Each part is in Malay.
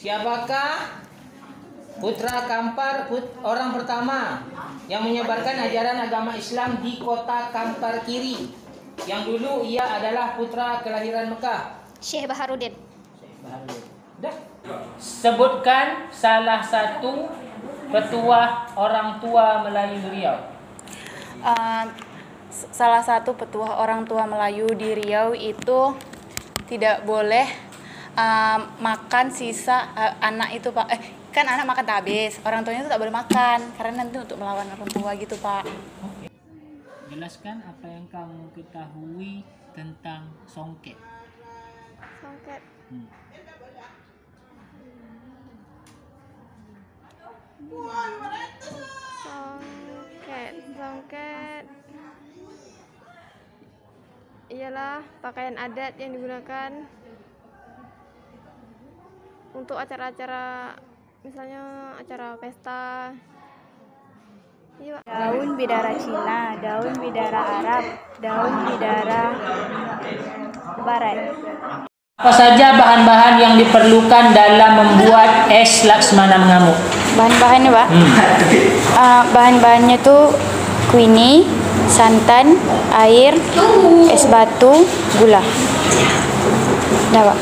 Siapakah putra Kampar orang pertama yang menyebarkan ajaran agama Islam di kota Kampar Kiri? Yang dulu ia adalah putra kelahiran Mekah. Syekh Baharudin. Dah. Sebutkan salah satu petuah orang tua Melayu Riau. Salah satu petuah orang tua Melayu di Riau itu tidak boleh makan sisa anak itu, Pak. Kan anak makan tak habis, orang tuanya itu tak boleh makan karena nanti untuk melawan orang tua gitu, Pak. Oke. Jelaskan apa yang kamu ketahui tentang songket. Songket. Songket ialah pakaian adat yang digunakan untuk acara-acara, misalnya acara pesta. Iya, Daun bidara Cina, daun bidara Arab, daun bidara Barat. Apa saja bahan-bahan yang diperlukan dalam membuat es Laksmana mengamuk? Bahan-bahannya, Pak? Bahan-bahannya tuh kuini, santan, air, es batu, gula. Dah, Pak.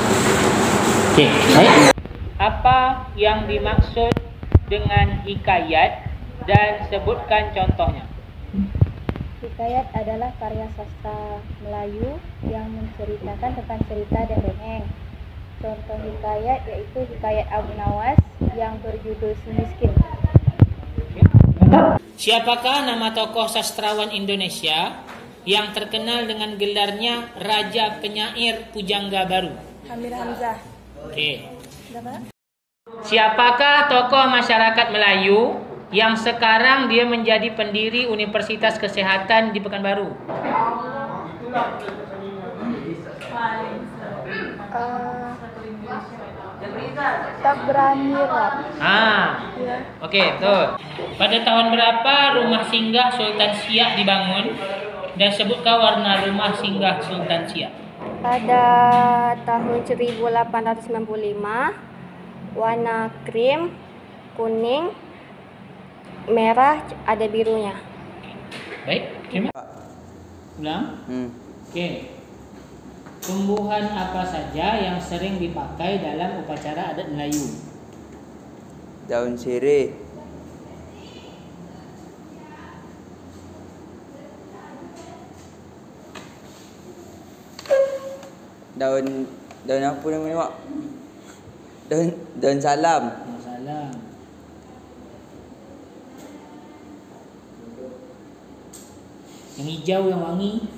Oke, baik. Apa yang dimaksud dengan hikayat dan sebutkan contohnya? Hikayat adalah karya sastra Melayu yang menceritakan tentang cerita dan dongeng. Contoh hikayat yaitu hikayat Abu Nawas yang berjudul Si Miskin. Siapakah nama tokoh sastrawan Indonesia yang terkenal dengan gelarnya Raja Penyair Pujangga Baru? Hamid Hamzah. Oke. Siapakah tokoh masyarakat Melayu yang sekarang dia menjadi pendiri Universitas Kesehatan di Pekanbaru? Tak berani, Pak. Oke, tuh. Pada tahun berapa rumah singgah Sultan Siak dibangun? Dan sebutkan warna rumah singgah Sultan Siak. Pada tahun 1895, warna krim, kuning, merah, ada birunya. Baik, terima. Ulang. Oke. Tumbuhan apa saja yang sering dipakai dalam upacara adat Melayu? Daun sirih, daun apa namanya, Mak? Daun salam. Daun salam. Yang hijau yang wangi.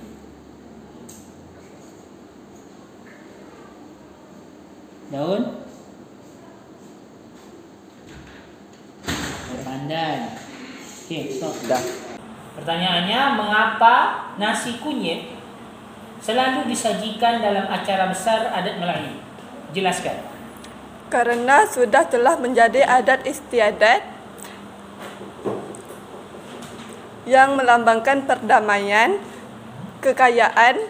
Daun pandan. Oke, stop. Dah. Pertanyaannya, mengapa nasi kunyit selalu disajikan dalam acara besar adat Melayu? Jelaskan. Karena telah menjadi adat istiadat yang melambangkan perdamaian, kekayaan,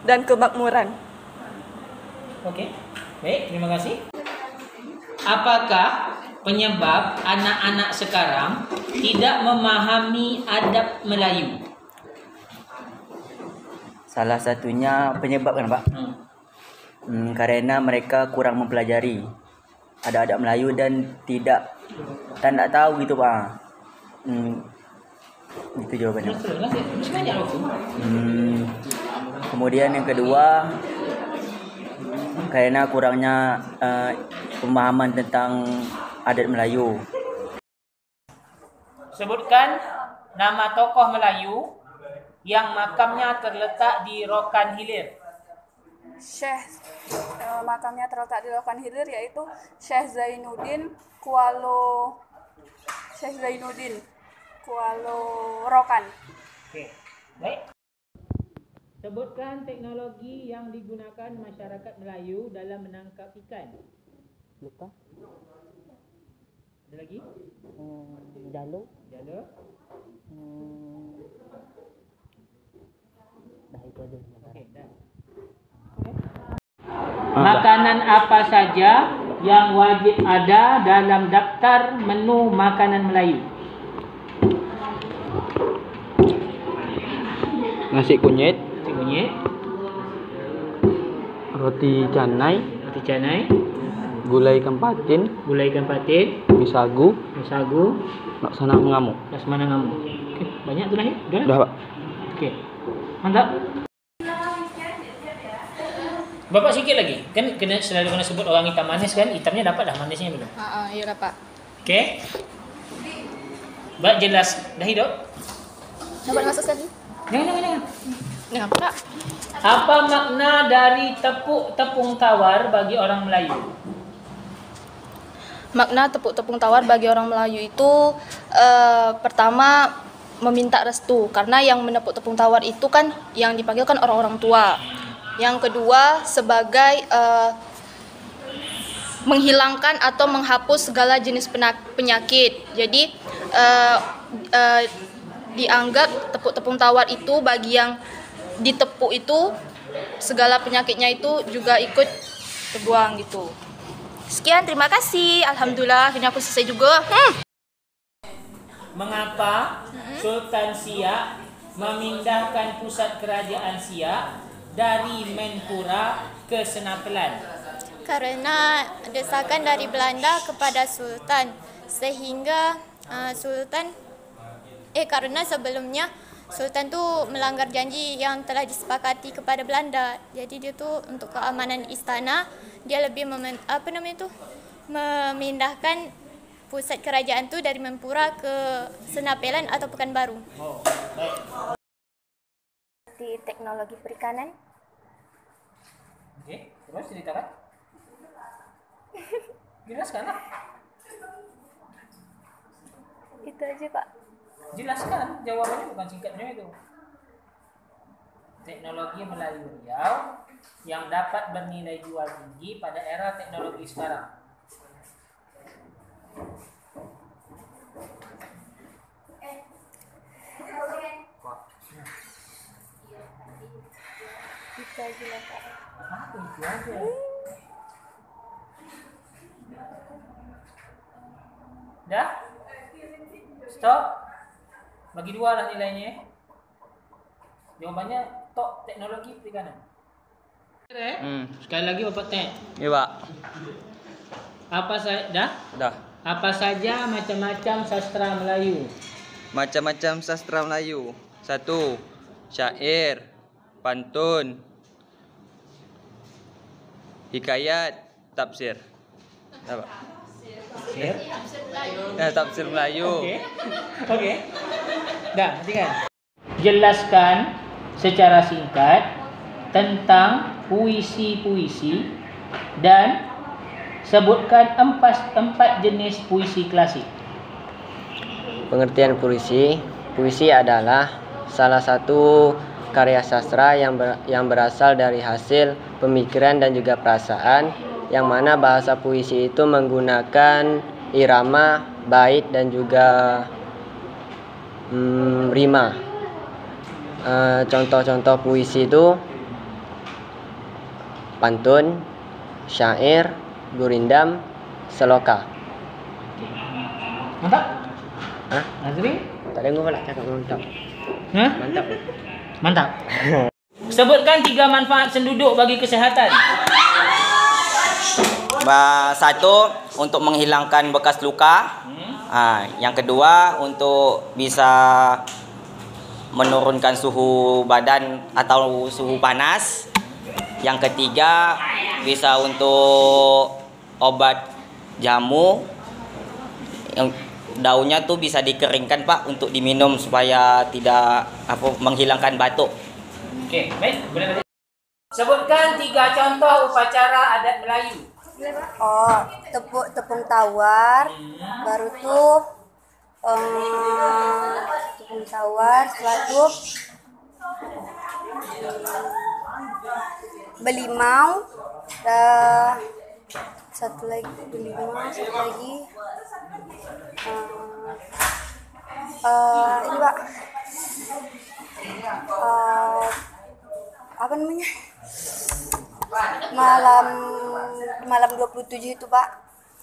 dan kemakmuran. Oke, baik, terima kasih. Apakah penyebab anak-anak sekarang tidak memahami adab Melayu? Salah satunya penyebab kan, Pak? Karena mereka kurang mempelajari adab-adab Melayu dan tak tahu gitu, Pak. Itu jawabannya. Kemudian yang kedua, karena kurangnya pemahaman tentang adat Melayu. Sebutkan nama tokoh Melayu yang makamnya terletak di Rokan Hilir. Makamnya terletak di Rokan Hilir yaitu Syekh Zainuddin Kualo Rokan. Oke, baik. Sebutkan teknologi yang digunakan masyarakat Melayu dalam menangkap ikan. Lupa. Ada lagi? Jalo. Dah itu aja. Oke, dah. Makanan apa saja yang wajib ada dalam daftar menu makanan Melayu? Nasi kunyit, Nasi kunyit, roti canai, roti canai, gulai ikan patin, gulai ikan patin, mie sagu, sagu, laksana mengamuk. lasmana ngamu. Okey, banyak tu lah ya? Udah, Pak. Okey. Mantap. Bapak sikit lagi. Kan selalu kena sebut orang hitam manis kan? Hitamnya dapat dah, manisnya belum? Iya dapat. Okey. Baik, jelas. Dah hidup? Dapat masuk sekali. Jangan. Kenapa Kak? Apa makna dari tepung tawar bagi orang Melayu? Makna tepung tawar bagi orang Melayu itu pertama meminta restu, karena yang menepuk tepung tawar itu kan yang dipanggil kan orang-orang tua. Yang kedua sebagai menghilangkan atau menghapus segala jenis penyakit. Jadi dianggap tepung tawar itu bagi yang ditepuk itu segala penyakitnya itu juga ikut terbuang gitu. Sekian, terima kasih. Alhamdulillah, akhirnya aku selesai juga. Mengapa Sultan Siak memindahkan pusat kerajaan Siak dari Menpura ke Senapelan? Karena desakan dari Belanda kepada Sultan, sehingga karena sebelumnya Sultan tu melanggar janji yang telah disepakati kepada Belanda. Jadi dia tu untuk keamanan istana, dia lebih memindahkan pusat kerajaan tu dari Mempura ke Senapelan atau Pekanbaru. Oh, baik. Di teknologi perikanan. Okey, terus ceritakan. Jelaskanlah. Itu aja, Pak. Jelaskan, jawabannya bukan singkatnya itu. Teknologi Melayu Riau yang dapat bernilai jual tinggi pada era teknologi sekarang. Itu aja lah, Pak. Itu aja. Dah? Stop. Bagi dua lah nilainya. Jawabannya tok teknologi perikanan. Sekali lagi Bapak tanya. Iya, Pak. Apa saja? Dah? Dah. Apa saja macam-macam sastra Melayu? Macam-macam sastra Melayu. 1. Syair, pantun, hikayat, tafsir. Apa? Tafsir. Tafsir Melayu. Okey. Dah, hentikan. Jelaskan secara singkat tentang puisi-puisi dan sebutkan empat jenis puisi klasik. Pengertian puisi. Puisi adalah salah satu karya sastra yang berasal dari hasil pemikiran dan juga perasaan, yang mana bahasa puisi itu menggunakan irama, bait dan juga rima. Contoh-contoh puisi itu pantun, syair, gurindam, seloka. Mantap? Hah? Nazri? Tak dengar pula cakap mantap. Hah? Mantap. Mantap. Sebutkan 3 manfaat senduduk bagi kesihatan. 1. Untuk menghilangkan bekas luka. Yang kedua, untuk bisa menurunkan suhu badan atau suhu panas. Yang ketiga, bisa untuk obat jamu. Yang daunnya tuh bisa dikeringkan, Pak, untuk diminum supaya tidak menghilangkan batuk. Okey, baik. Boleh. Sebutkan 3 contoh upacara adat Melayu. Oh, tepung tawar. Baru tuh tepung tawar, setelah itu belimau, satu lagi belimau, satu lagi ini Pak, apa namanya, malam 27 itu Pak.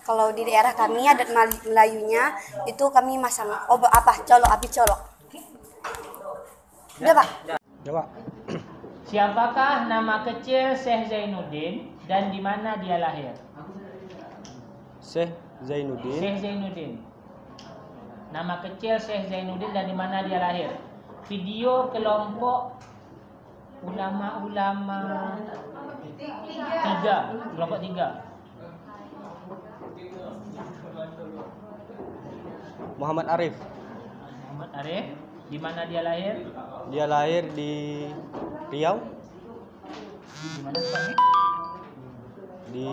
Kalau di daerah kami adat Melayunya itu kami masang api colok. Udah Pak. Siapakah nama kecil Syekh Zainuddin dan di mana dia lahir? Syekh Zainuddin. Nama kecil Syekh Zainuddin dan di mana dia lahir? Video kelompok ulama-ulama kelompok 3. Muhammad Arif. Di mana dia lahir? Dia lahir di Riau. Di mana tempatnya? Di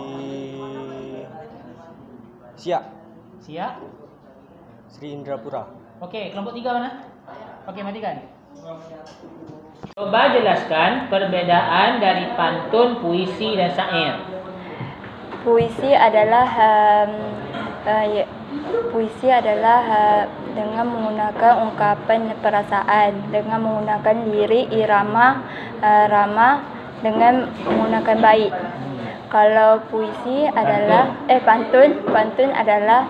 Siak. Sri Indrapura. Oke, kelompok 3 mana? Oke, matikan. Coba jelaskan perbedaan dari pantun, puisi, dan syair. Puisi adalah dengan menggunakan ungkapan perasaan, dengan menggunakan lirik, irama, rama, dengan menggunakan bait. Kalau puisi adalah pantun adalah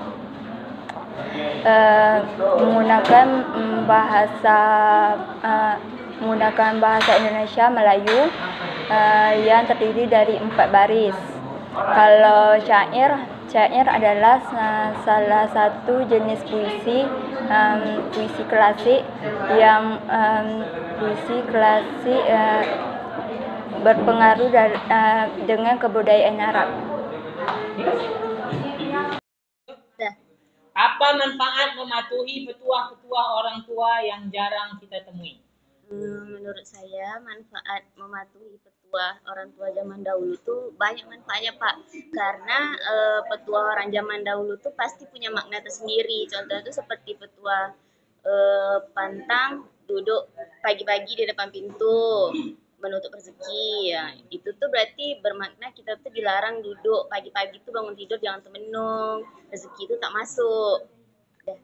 menggunakan bahasa Indonesia Melayu yang terdiri dari 4 baris. Kalau syair adalah salah satu jenis puisi klasik yang berpengaruh dengan kebudayaan Arab. Apa manfaat mematuhi petuah-petuah orang tua yang jarang kita temui? Menurut saya manfaat mematuhi petuah orang tua zaman dahulu tuh banyak manfaatnya Pak, karena petuah orang zaman dahulu tuh pasti punya makna tersendiri. Contohnya tuh seperti petuah pantang duduk pagi-pagi di depan pintu menutup rezeki ya, itu tuh berarti bermakna kita tuh dilarang duduk pagi-pagi tuh bangun tidur jangan termenung, rezeki itu tak masuk. Udah.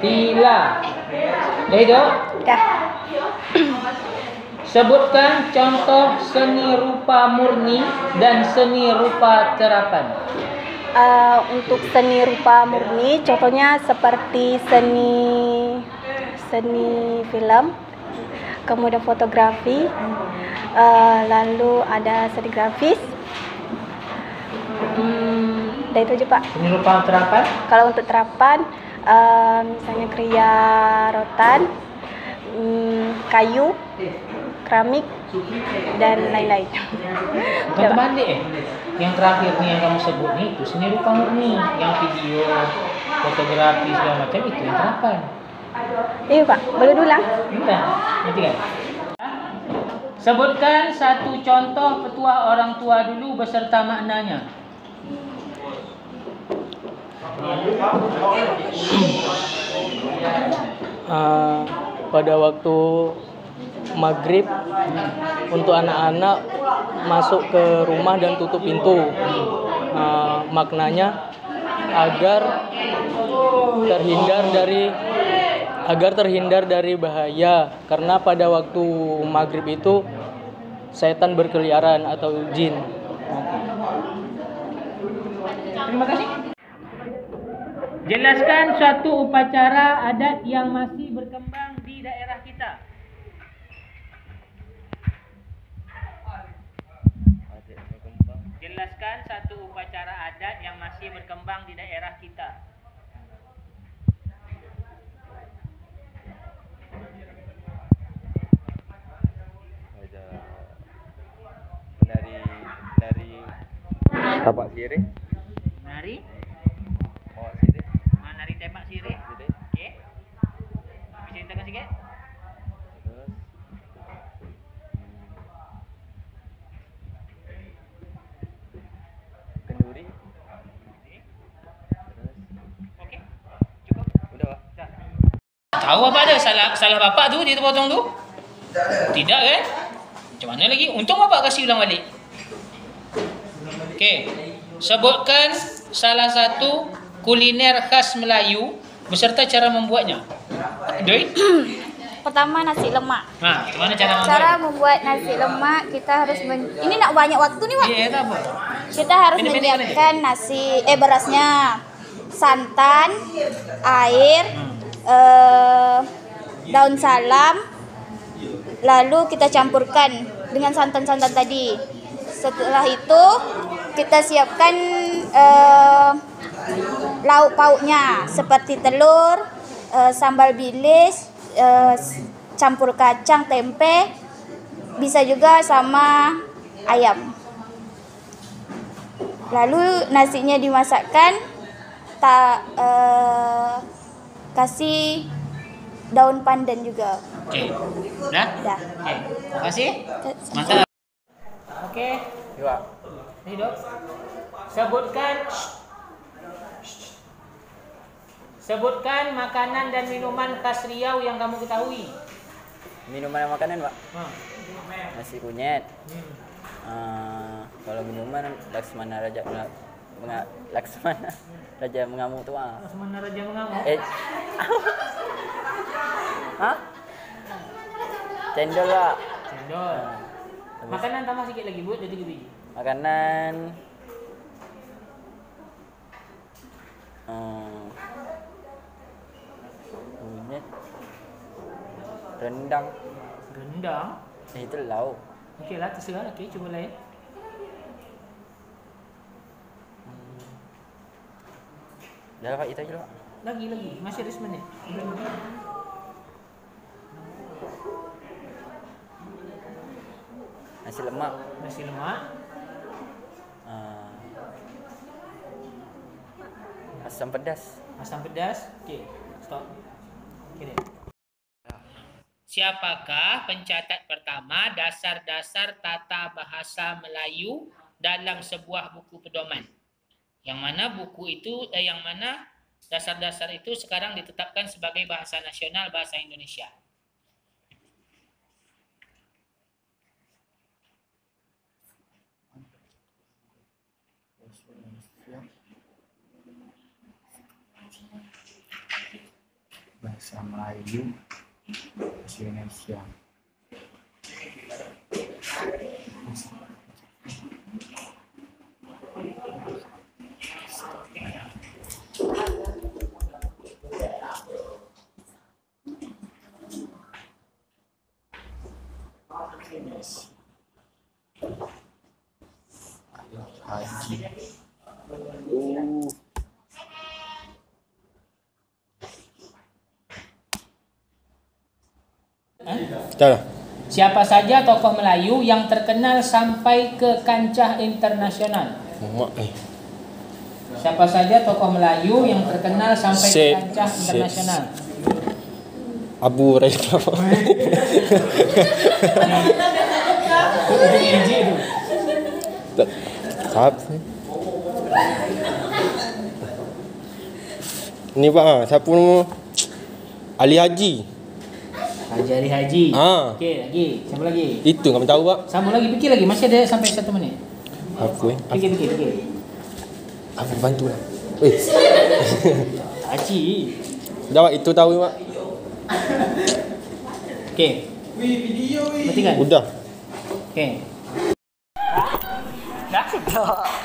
Tila. Itu? Dah. Sebutkan contoh seni rupa murni dan seni rupa terapan. Untuk seni rupa murni, contohnya seperti seni film, kemudian fotografi, lalu ada seni grafis. Dan itu aja Pak. Seni rupa terapan? Kalau untuk terapan, misalnya kriya rotan, kayu, keramik, dan lain-lain. Bukan terbalik Yang terakhir nih yang kamu sebut nih itu seni rupa murni, yang video, fotografi segala macam itu yang terapan. Iya Pak, boleh diulang? Nanti kan. Sebutkan satu contoh petuah orang tua dulu beserta maknanya. Pada waktu maghrib untuk anak-anak masuk ke rumah dan tutup pintu, maknanya agar terhindar dari bahaya, karena pada waktu maghrib itu setan berkeliaran atau jin. Terima kasih. Jelaskan suatu upacara adat yang masih berkembang di daerah kita. Jelaskan satu upacara adat yang masih berkembang di daerah kita. Tapak sirih. Nari. Oh, sirih. Nari tepak sirih. Okey. Bisa ceritakan sikit? Terus kenduri. Terus Okey. Cukup. udah, Pak. Tahu apa ada salah bapak tu dia terpotong tu? Tidak kan? Macam mana lagi? Untung bapak kasih ulang balik. Okey. Sebutkan salah satu kuliner khas Melayu beserta cara membuatnya. Doi? pertama nasi lemak. Nah, gimana cara membuat? Cara membuat nasi lemak kita harus ini nak banyak waktu nih, Pak. Iya, itu apa? Kita harus menyiapkan berasnya, santan, air, daun salam, lalu kita campurkan dengan santan-santan tadi. Setelah itu kita siapkan lauk pauknya seperti telur, sambal bilis, campur kacang, tempe, bisa juga sama ayam. Lalu nasinya dimasakkan, kasih daun pandan juga. Oke, udah? Dah. Oke, makasih. Mantap. Oke, Iya. nih Dok. Sebutkan makanan dan minuman khas Riau yang kamu ketahui. Minuman dan makanan, Pak. Nasi kunyit. Kalau minuman Laksmana Raja mengamuk tua. Laksmana Raja mengamuk. Hah? Cendol, Pak. Cendol. Makanan tambah sedikit lagi, Bu, jadi 3 biji. Makanan kunyit, rendang. Itu lauk. Okey lah, terserah. Okey, cuba lain. Dah, Pak, itu aja, Pak. Lagi. Masih ada 10 minit. Nasi lemak. Asam pedas. Okey, stop. Okey deh. Siapakah pencatat pertama dasar-dasar tata bahasa Melayu dalam sebuah buku pedoman? Yang mana yang mana dasar-dasar itu sekarang ditetapkan sebagai bahasa nasional bahasa Indonesia. Bahasa Melayu, bahasa Indonesia. Haji. Siapa saja tokoh Melayu yang terkenal sampai ke kancah internasional? Siapa saja tokoh Melayu yang terkenal sampai ke kancah internasional? Abu Rayyad. Ni Pak, siapa nama? Ali Haji. Ali Haji. Okey, lagi. Siapa lagi? Itu enggak tahu, Pak. Sambung lagi, fikir lagi. Masih ada sampai 1 minit. Apa? Fikir. Aku bantulah. Haji. Jawab itu tahu, Pak. Okey. Matikan. Udah. Okey. Dah.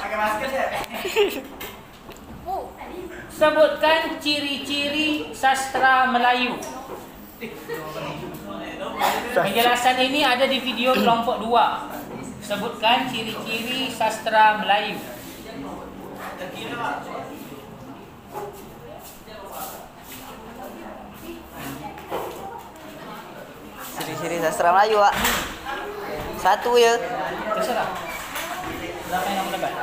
Pakai masker ya. Sebutkan ciri-ciri sastra Melayu. Penjelasan ini ada di video kelompok 2. Sebutkan ciri-ciri sastra Melayu. Ciri-ciri sastra Melayu, Pak. 1 ya. Terserah. Berapa yang kamu dapat?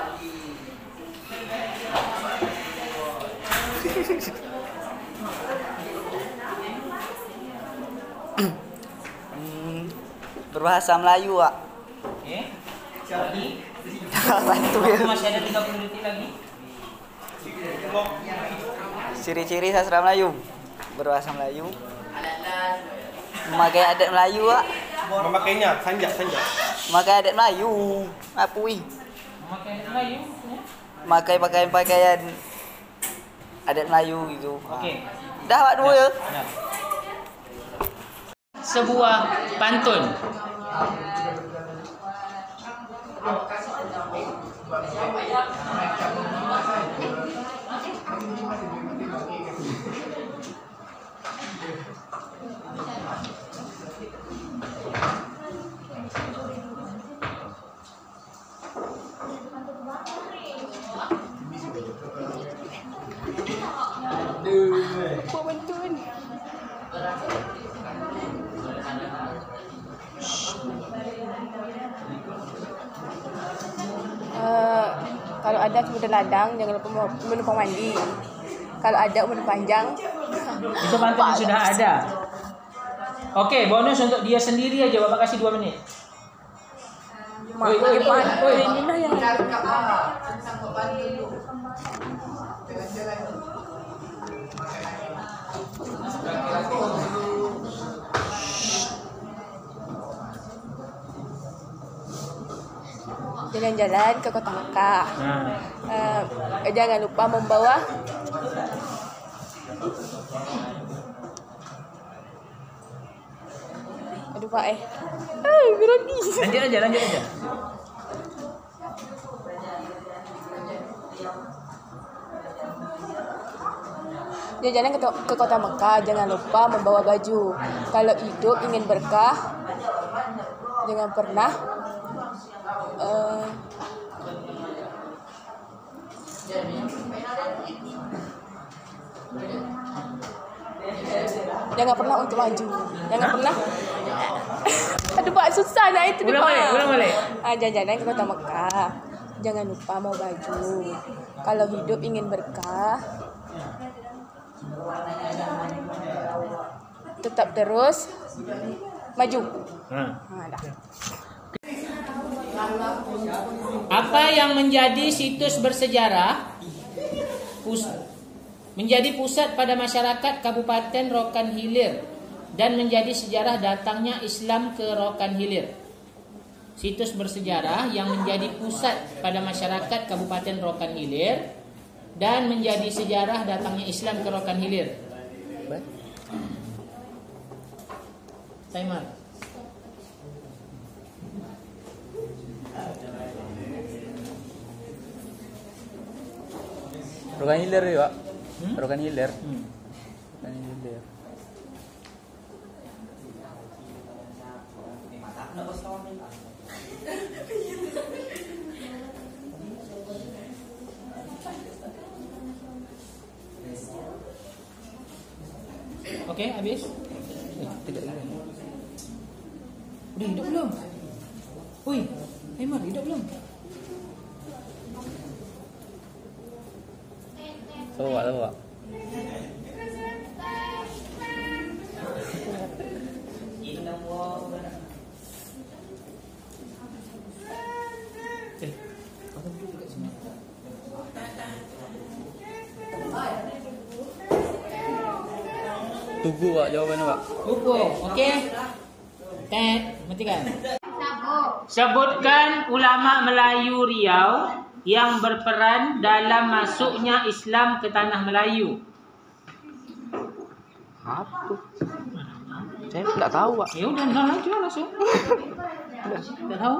Berbahasa Melayu, Pak. Okey. Lagi. Bantu ya. Masih ada 30 detik lagi. Ciri-ciri sastra Melayu. Berbahasa Melayu. Memakai adat Melayu, Pak. Memakainya sanjak. Memakai adat Melayu. Apa wih? Memakai adat Melayu. Memakai pakaian adat Melayu gitu. Okey. Dah, Pak, 2 ya. Dah. sebuah pantun. Kalau ada kuda ladang, jangan lupa menumpang mandi. Kalau ada umur panjang. Itu pantun yang sudah ada. Oke, bonus untuk dia sendiri aja. Bapak kasih 2 menit. Woi. Ini lah yang jalan-jalan ke kota Mekah. Jangan lupa membawa Pak grogi. Lanjut aja. Jalan ke kota Mekah, jangan lupa membawa baju. Kalau hidup ingin berkah, jangan pernah jangan pernah untuk maju. Jangan pernah. Aduh Pak, susah nah itu. Ulang balik. Jalan-jalan ke kota Mekah, jangan lupa mau baju. Kalau hidup ingin berkah, tetap terus maju. Apa yang menjadi situs bersejarah menjadi pusat pada masyarakat Kabupaten Rokan Hilir dan menjadi sejarah datangnya Islam ke Rokan Hilir? Situs bersejarah yang menjadi pusat pada masyarakat Kabupaten Rokan Hilir dan menjadi sejarah datangnya Islam ke Rokan Hilir. Timer. Rokan Hilir ya, Pak. Rokan Hilir. Rokan Hilir. Oke, habis. Udah hidup belum? Woi, timer hidup belum? Tahu. Tugu Pak, jawabannya Pak. Tugu, oke. Matikan. Sebutkan ulama Melayu Riau yang berperan dalam masuknya Islam ke tanah Melayu. Apa? Saya nggak tahu Pak. Ya udah, langsung. Nggak tahu?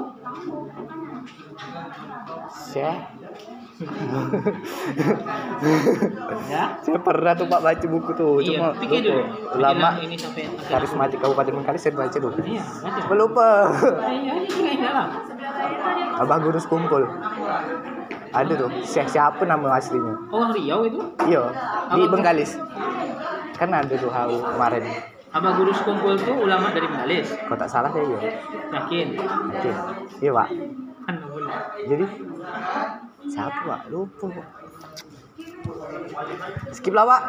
Ya? Saya pernah tuh Pak baca buku tuh. Iya, Cuma pikir dulu. ulama Ini sampai karismatik Kabupaten Bengkalis saya baca dulu. Iya, baca. Cuma lupa. Iya, lah. Abah Gurus Kumpul. Ada tuh. Siapa nama aslinya? Orang Riau itu? Iya, di Bengkalis. Kan ada tuh kemarin. Abah Gurus Kumpul tuh ulama dari Bengkalis. Kalau tak salah saya iya. Yakin? Iya Pak. Kan boleh. Jadi siapa Pak? Lupa. Skip lah Pak.